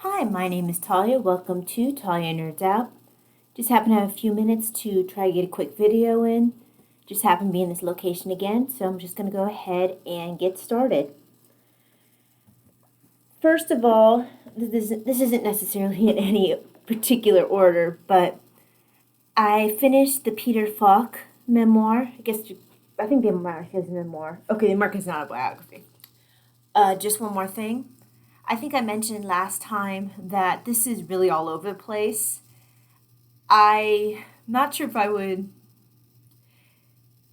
Hi, my name is Talia. Welcome to Talia Nerds Out. Just happen to have a few minutes to try to get a quick video in. Just happen to be in this location again, so I'm just going to go ahead and get started. First of all, this isn't necessarily in any particular order, but I finished the Peter Falk memoir. I think the mark is memoir. Okay, the mark is not a biography. Just one more thing. I think I mentioned last time that this is really all over the place. I'm not sure if I would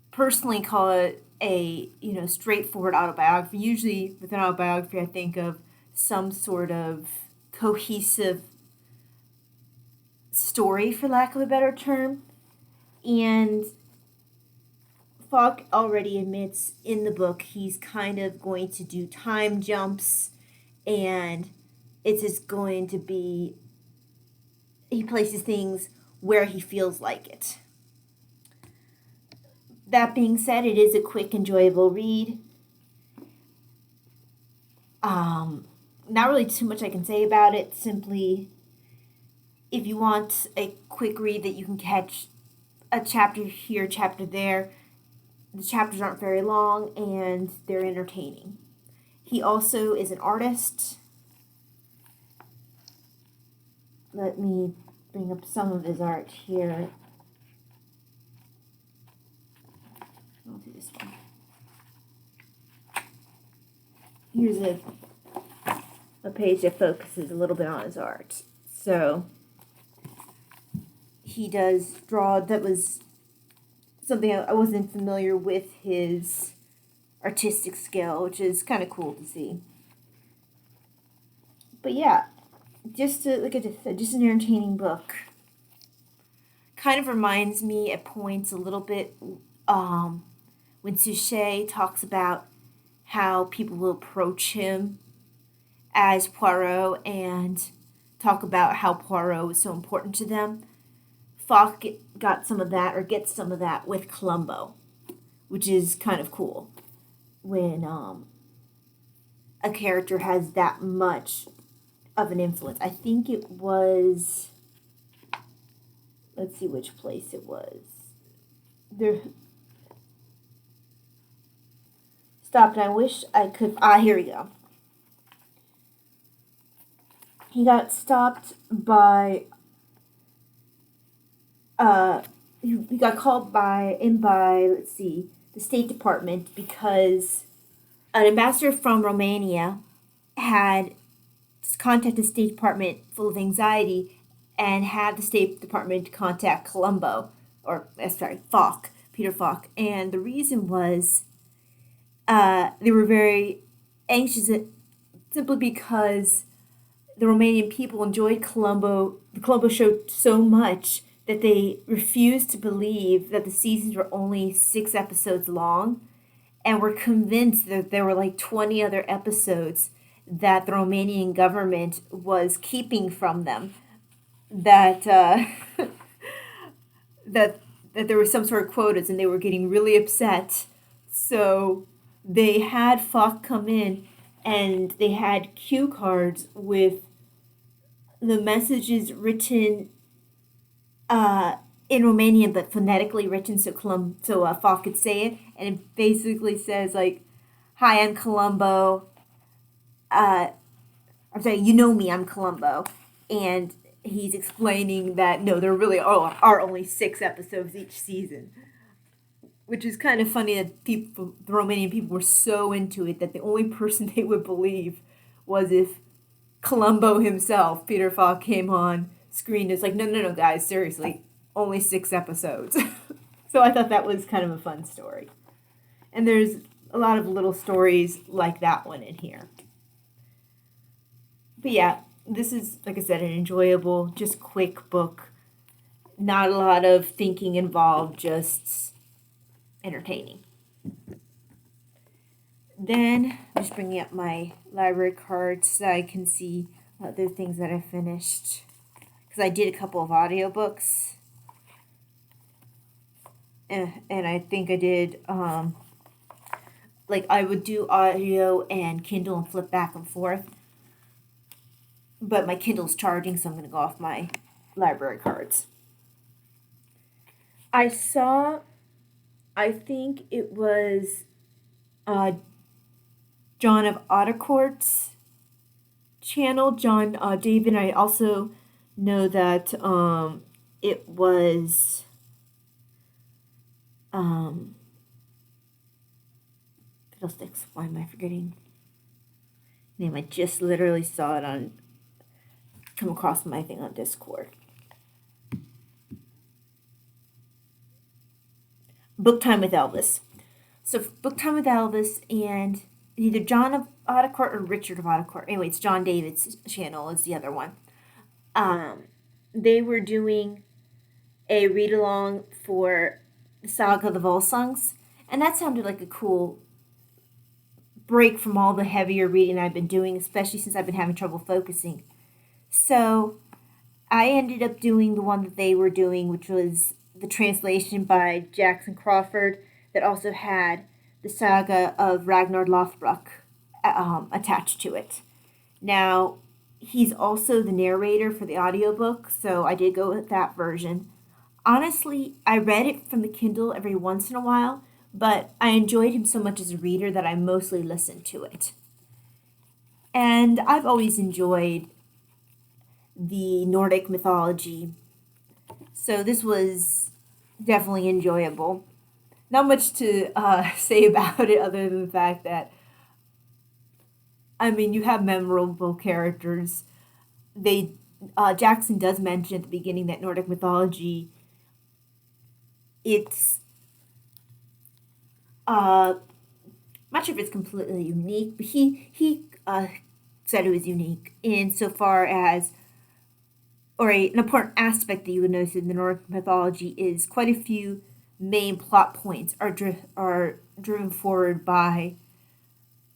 personally call it a, straightforward autobiography. Usually with an autobiography, I think of some sort of cohesive story, for lack of a better term. And Falk already admits in the book he's kind of going to do time jumps, and it's just going to be, he places things where he feels like it. That being said, it is a quick, enjoyable read. Not really too much I can say about it. Simply, if you want a quick read that you can catch a chapter here, chapter there, the chapters aren't very long and they're entertaining. He also is an artist. Let me bring up some of his art here. I'll do this one. Here's a page that focuses a little bit on his art. So he does draw. That was something I wasn't familiar with his artistic skill, which is kind of cool to see. But yeah, just an entertaining book. Kind of reminds me at points a little bit when Suchet talks about how people will approach him as Poirot and talk about how Poirot is so important to them. Falk got some of that, or gets some of that, with Columbo, which is kind of cool when a character has that much of an influence. I think it was, let's see which place it was. There, stopped, and I wish I could, here we go. He got stopped by, he got called by, let's see, the State Department, because an ambassador from Romania had contacted the State Department full of anxiety and had the State Department contact Falk, Peter Falk. And the reason was they were very anxious simply because the Romanian people enjoyed the Columbo show so much that they refused to believe that the seasons were only 6 episodes long, and were convinced that there were like 20 other episodes that the Romanian government was keeping from them, that that there were some sort of quotas, and they were getting really upset. So they had Falk come in, and they had cue cards with the messages written in Romanian, but phonetically written so Falk could say it, and it basically says like, "Hi, I'm Columbo. I'm sorry, you know me, I'm Columbo," and he's explaining that no, there really are only 6 episodes each season, which is kind of funny that the Romanian people were so into it that the only person they would believe was if Columbo himself, Peter Falk, came on screen. It's like, no, guys, seriously, only 6 episodes. So I thought that was kind of a fun story. And there's a lot of little stories like that one in here. But yeah, this is, like I said, an enjoyable, just quick book. Not a lot of thinking involved, just entertaining. Then, I'm just bringing up my library cards so I can see other things that I finished. Because I did a couple of audiobooks. And I think I did, I would do audio and Kindle and flip back and forth. but my Kindle's charging, so I'm going to go off my library cards. I saw, I think it was John of Audincourt's channel, John David. I also know that it was Fiddlesticks. Why am I forgetting? Name, I just literally saw it on, come across my thing on Discord. Book Time with Elvis. So Book Time with Elvis and either John of Audincourt or Richard of Audincourt. Anyway, it's John David's channel is the other one. They were doing a read along for the Saga of the Volsungs, and that sounded like a cool break from all the heavier reading I've been doing, especially since I've been having trouble focusing. So I ended up doing the one that they were doing, which was the translation by Jackson Crawford that also had the Saga of Ragnar Lothbrok attached to it. Now, he's also the narrator for the audiobook, so I did go with that version. Honestly, I read it from the Kindle every once in a while, but I enjoyed him so much as a reader that I mostly listened to it. And I've always enjoyed the Nordic mythology, so this was definitely enjoyable. Not much to say about it other than the fact that, I mean, you have memorable characters. Jackson does mention at the beginning that Nordic mythology, it's I'm not sure if it's completely unique, but he said it was unique insofar as, or an important aspect that you would notice in the Nordic mythology is quite a few main plot points are driven forward by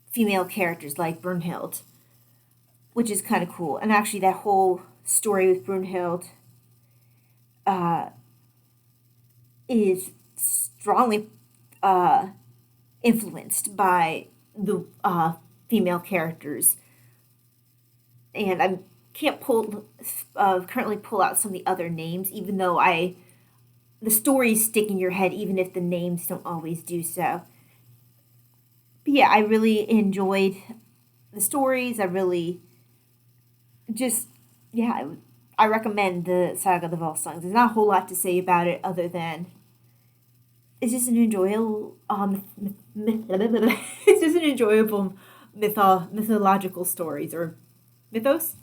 female characters like Brunhild, which is kind of cool. And actually, that whole story with Brunhild is strongly influenced by the female characters, and I can't currently pull out some of the other names, even though the stories stick in your head, even if the names don't always do so. But yeah, I really enjoyed the stories. I really just, yeah, I recommend the Saga of the Volsungs. There's not a whole lot to say about it other than it's just an enjoyable it's just an enjoyable mythological stories or mythos.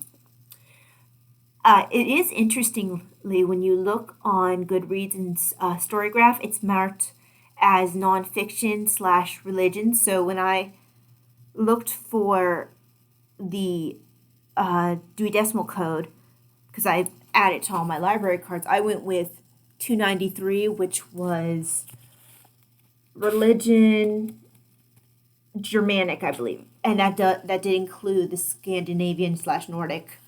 It is interestingly when you look on Goodreads and Storygraph, it's marked as nonfiction / religion. So when I looked for the Dewey Decimal Code, because I added to all my library cards, I went with 293, which was religion Germanic, I believe, and that did include the Scandinavian / Nordic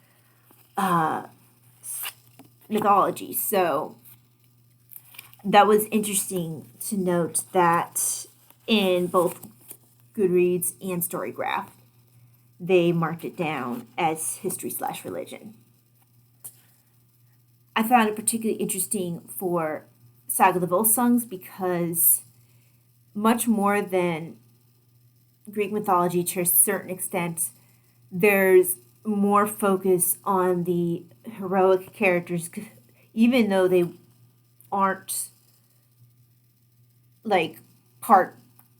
mythology. So that was interesting to note that in both Goodreads and Storygraph, they marked it down as history / religion. I found it particularly interesting for Saga of the Volsungs because much more than Greek mythology to a certain extent, there's more focus on the heroic characters, even though they aren't like part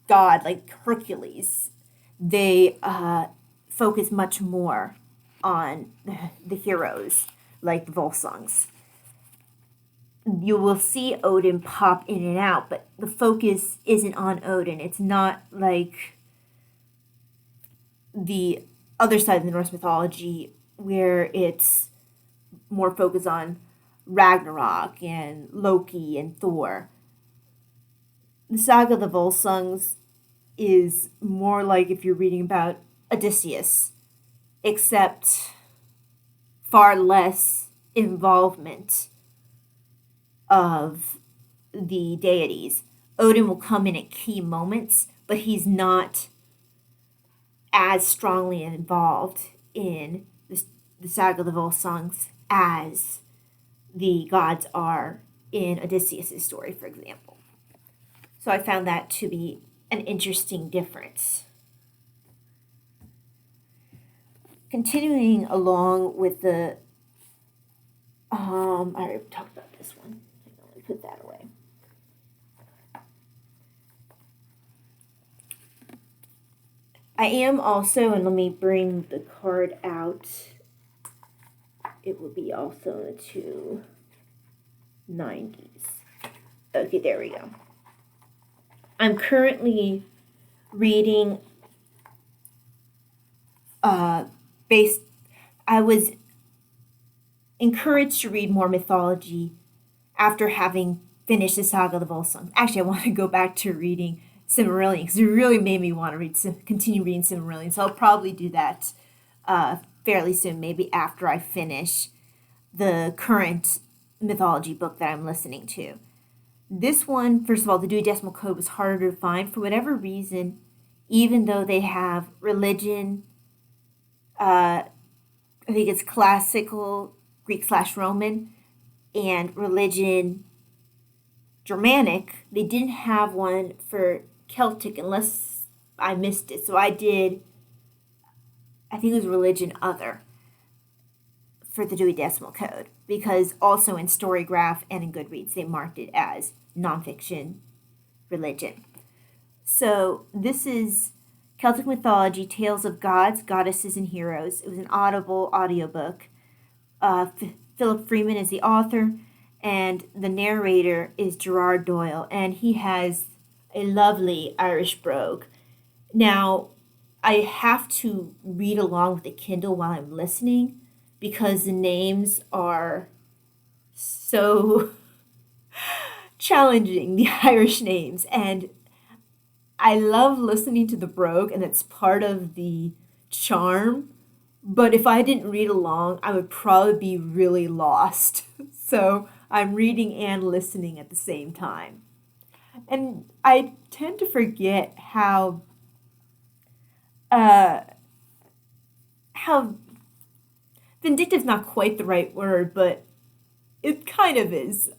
god like Hercules. They focus much more on the heroes like the Volsungs. You will see Odin pop in and out, but the focus isn't on Odin. It's not like the other side of the Norse mythology where it's more focused on Ragnarok and Loki and Thor. The Saga of the Volsungs is more like if you're reading about Odysseus, except far less involvement of the deities. Odin will come in at key moments, but he's not as strongly involved in the Saga of the Volsungs as the gods are in Odysseus' story, for example. So I found that to be an interesting difference. Continuing along with the, I already talked about this one. Let me put that away. I am also, and let me bring the card out. It will be also the 290s. Okay, there we go. I'm currently reading I was encouraged to read more mythology after having finished the Saga of the Volsungs. Actually, I want to go back to reading Silmarillion because it really made me want to continue reading Silmarillion. So I'll probably do that fairly soon, maybe after I finish the current mythology book that I'm listening to. This one, first of all, the Dewey Decimal Code was harder to find for whatever reason, even though they have religion. I think it's classical Greek/Roman and religion Germanic. They didn't have one for Celtic unless I missed it. So I think it was religion other for the Dewey Decimal Code, because also in Storygraph and in Goodreads they marked it as nonfiction religion. So this is Celtic Mythology, Tales of Gods, Goddesses, and Heroes. It was an Audible audiobook. Philip Freeman is the author, and the narrator is Gerard Doyle, and he has a lovely Irish brogue. Now, I have to read along with the Kindle while I'm listening because the names are so challenging, the Irish names, and I love listening to the brogue, and it's part of the charm. But if I didn't read along, I would probably be really lost. So I'm reading and listening at the same time. And I tend to forget how vindictive is not quite the right word, but it kind of is.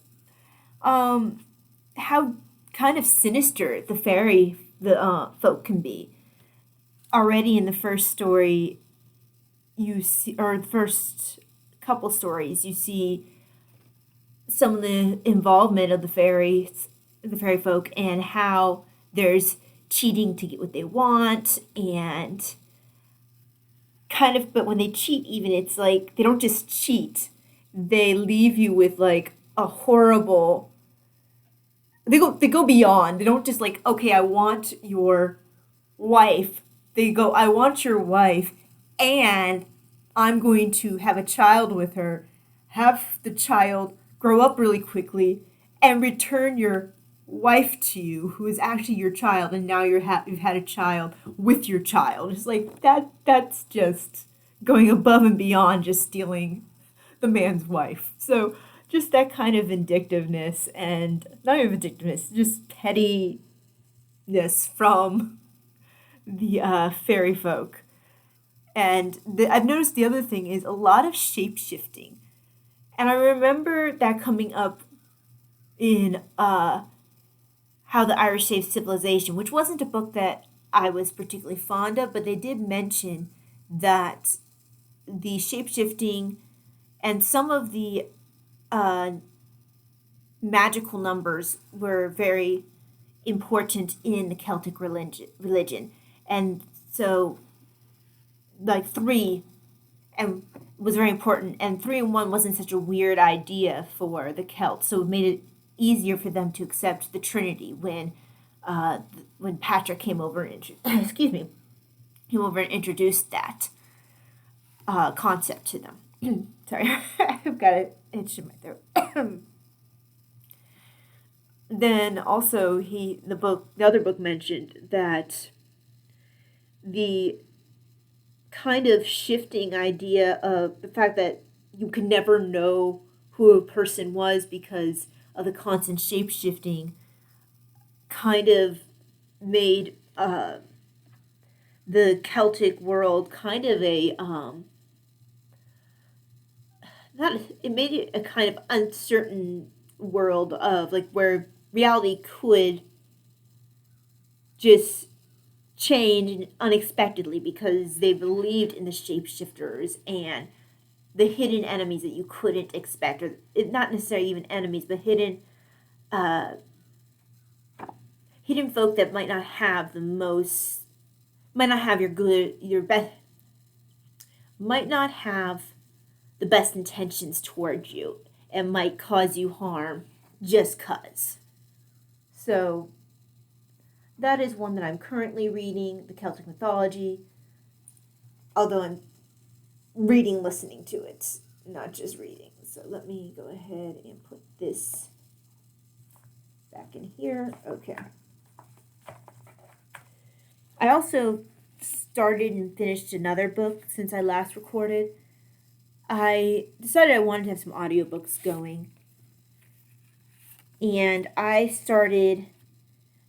How kind of sinister the fairy folk can be. Already in the first story, you see, or the first couple stories, you see some of the involvement of the fairy folk, and how there's cheating to get what they want, and kind of, but when they cheat, even, it's like they don't just cheat, they leave you with like a horrible. They go beyond. They don't just like, okay, I want your wife. They go, I want your wife, and I'm going to have a child with her, have the child grow up really quickly, and return your wife to you, who is actually your child, and now you've had a child with your child. It's like that's just going above and beyond just stealing the man's wife. So just that kind of vindictiveness, and not even vindictiveness, just pettiness from the fairy folk. And I've noticed the other thing is a lot of shape-shifting. And I remember that coming up in How the Irish Saved Civilization, which wasn't a book that I was particularly fond of, but they did mention that the shape-shifting and some of the magical numbers were very important in the Celtic religion. And so, like 3 and was very important, and 3 and 1 wasn't such a weird idea for the Celts, so it made it easier for them to accept the Trinity when Patrick came over and came over and introduced that concept to them. Sorry, I've got an itch in my throat. Then also the other book mentioned that the kind of shifting idea of the fact that you could never know who a person was because of the constant shape-shifting kind of made the Celtic world kind of a not it made it a kind of uncertain world of like where reality could just change unexpectedly because they believed in the shapeshifters and the hidden enemies that you couldn't expect, or not necessarily even enemies, but uh, hidden folk that might not have might not have your best, might not have the best intentions towards you, and might cause you harm just cause. So that is one that I'm currently reading, the Celtic mythology. Although I'm reading, listening to it, not just reading. So let me go ahead and put this back in here. Okay. I also started and finished another book since I last recorded. I decided I wanted to have some audiobooks going. And I started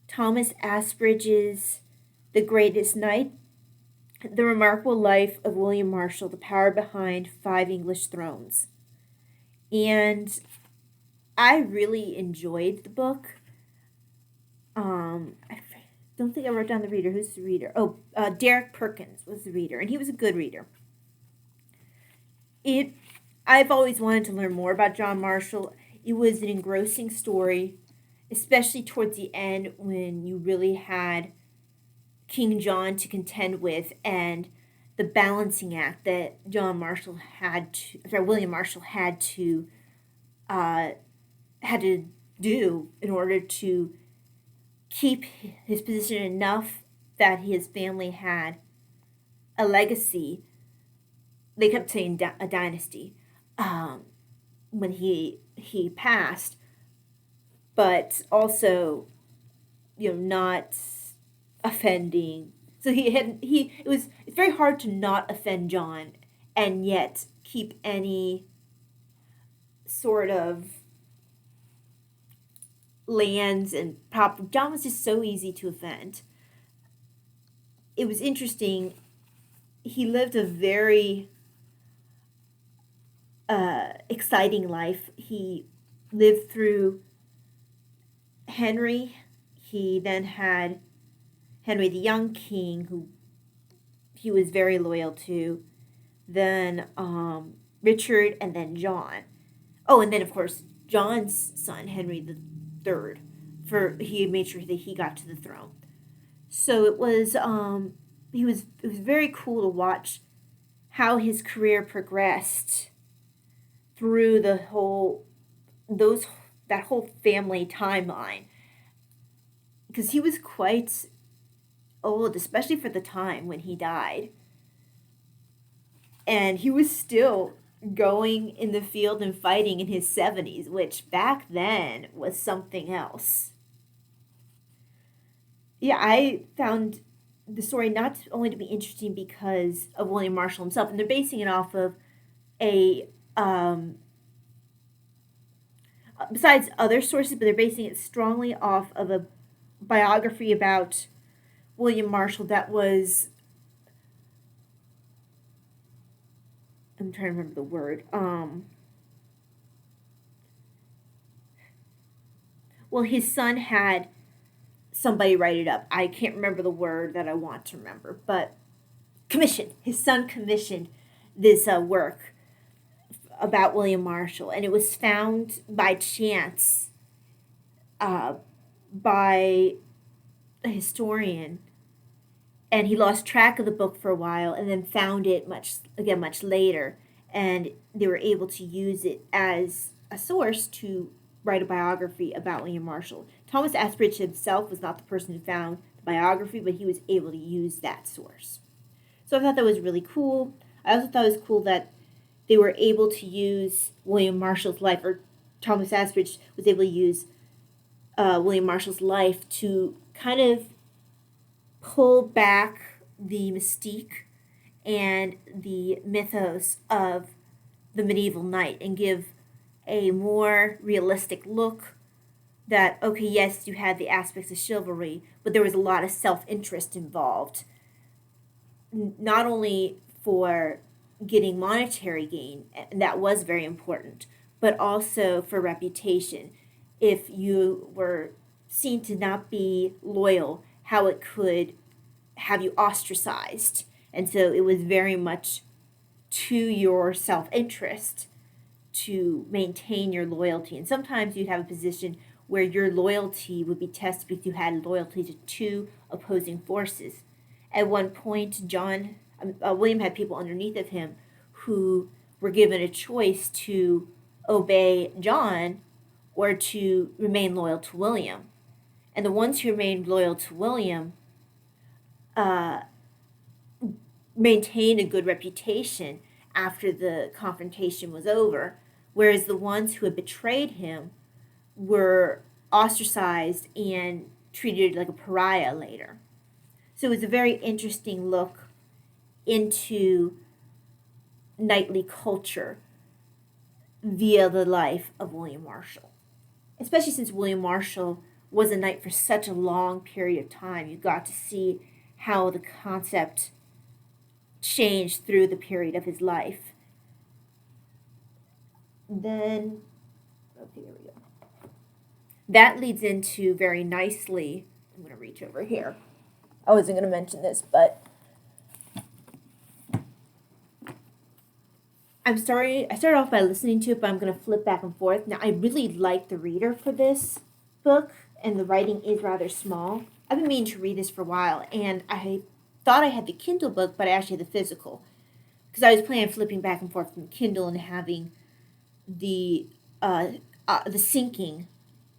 Thomas Asbridge's The Greatest Knight, The Remarkable Life of William Marshall, the Power Behind 5 English Thrones. And I really enjoyed the book. I don't think I wrote down the reader. Who's the reader? Derek Perkins was the reader, and he was a good reader. I've always wanted to learn more about John Marshall. It was an engrossing story, especially towards the end when you really had King John to contend with and the balancing act that William Marshall had to do in order to keep his position enough that his family had a legacy. They kept saying a dynasty when he passed, but also, not offending. So it's very hard to not offend John and yet keep any sort of lands and prop. John was just so easy to offend. It was interesting. He lived a very exciting life. He lived through Henry. He then had Henry the Young King, who he was very loyal to. Then Richard, and then John. Oh, and then of course John's son Henry the Third. He made sure that he got to the throne. So it was very cool to watch how his career progressed through that whole family timeline, because he was quite old, especially for the time when he died, and he was still going in the field and fighting in his 70s, which back then was something else. Yeah, I found the story not only to be interesting because of William Marshall himself, and they're basing it off of besides other sources, but they're basing it strongly off of a biography about William Marshall that was, I'm trying to remember the word. Well, his son had somebody write it up. I can't remember the word that I want to remember, but his son commissioned this work about William Marshall, and it was found by chance by a historian, and he lost track of the book for a while and then found it much later, and they were able to use it as a source to write a biography about William Marshall. Thomas Asbridge himself was not the person who found the biography, but he was able to use that source. So I thought that was really cool. I also thought it was cool that they were able to use William Marshall's life, or Thomas Asbridge was able to use William Marshall's life to kind of pull back the mystique and the mythos of the medieval knight and give a more realistic look that, okay, yes, you had the aspects of chivalry, but there was a lot of self-interest involved. Not only for getting monetary gain, and that was very important, but also for reputation. If you were seen to not be loyal, how it could have you ostracized. And so it was very much to your self interest to maintain your loyalty. And sometimes you'd have a position where your loyalty would be tested because you had loyalty to two opposing forces. At one point, William had people underneath of him who were given a choice to obey John or to remain loyal to William. And the ones who remained loyal to William uh, maintained a good reputation after the confrontation was over, whereas the ones who had betrayed him were ostracized and treated like a pariah later. So it was a very interesting look into knightly culture via the life of William Marshall. Especially since William Marshall was a knight for such a long period of time, you got to see how the concept changed through the period of his life. Then, okay, there we go. That leads into very nicely, I'm going to reach over here. I wasn't going to mention this, but I started off by listening to it, but I'm going to flip back and forth. Now, I really like the reader for this book, and the writing is rather small. I've been meaning to read this for a while, and I thought I had the Kindle book, but I actually had the physical. Because I was planning on flipping back and forth from Kindle and having the syncing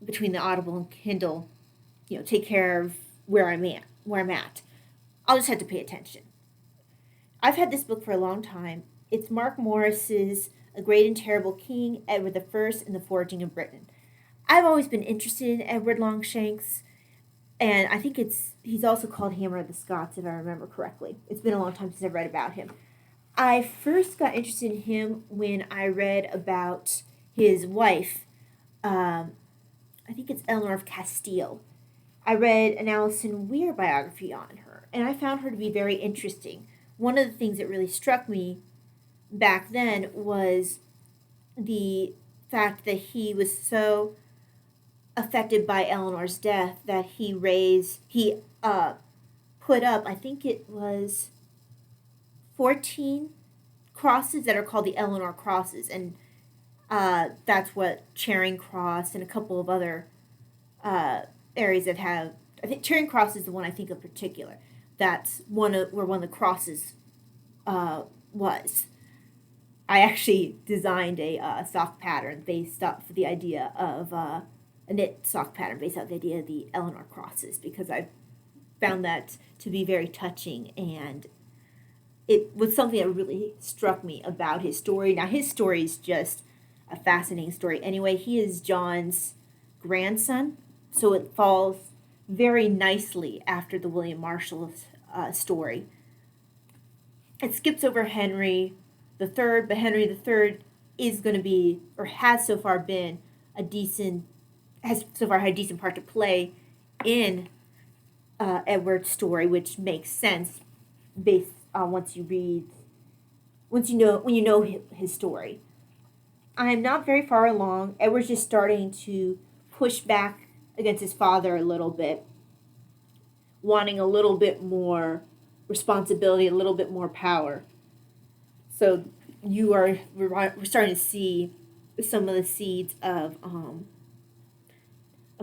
between the Audible and Kindle, take care of where I'm at. I'll just have to pay attention. I've had this book for a long time. It's Mark Morris's A Great and Terrible King, Edward I and the Foraging of Britain. I've always been interested in Edward Longshanks, and I think he's also called Hammer of the Scots, if I remember correctly. It's been a long time since I've read about him. I first got interested in him when I read about his wife. I think it's Eleanor of Castile. I read an Alison Weir biography on her, and I found her to be very interesting. One of the things that really struck me back then was the fact that he was so affected by Eleanor's death that he put up, I think it was 14 crosses that are called the Eleanor crosses, and that's what Charing Cross and a couple of other areas that have. I think Charing Cross is the one I think of particular. That's where one of the crosses was. I actually designed a sock pattern based off the idea of a knit sock pattern based off the idea of the Eleanor crosses, because I found that to be very touching, and it was something that really struck me about his story. Now, his story is just a fascinating story. Anyway, he is John's grandson, so it falls very nicely after the William Marshall story. It skips over Henry III, but Henry III is going to be, or has so far been, has so far had a decent part to play in Edward's story, which makes sense based on when you know his story. I am not very far along. Edward's just starting to push back against his father a little bit, wanting a little bit more responsibility, a little bit more power. So we're starting to see some of the seeds of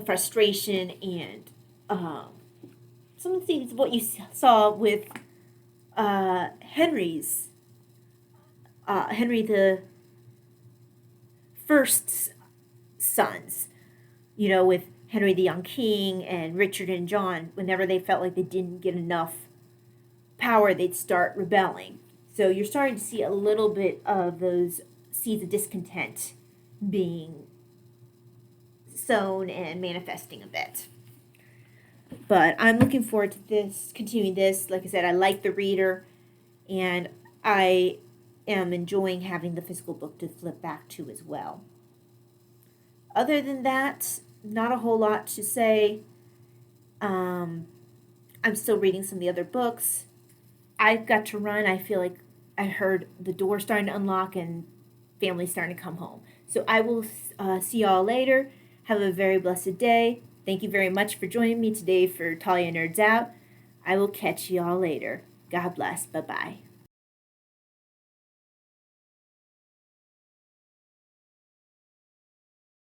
frustration and some of the seeds of what you saw with Henry the First's sons, with Henry the Young King and Richard and John. Whenever they felt like they didn't get enough power, they'd start rebelling. So you're starting to see a little bit of those seeds of discontent being sown and manifesting a bit. But I'm looking forward to continuing this. Like I said, I like the reader, and I am enjoying having the physical book to flip back to as well. Other than that, not a whole lot to say. I'm still reading some of the other books. I've got to run. I feel like I heard the door starting to unlock and family starting to come home. So I will see y'all later. Have a very blessed day. Thank you very much for joining me today for Talia Nerds Out. I will catch y'all later. God bless. Bye-bye.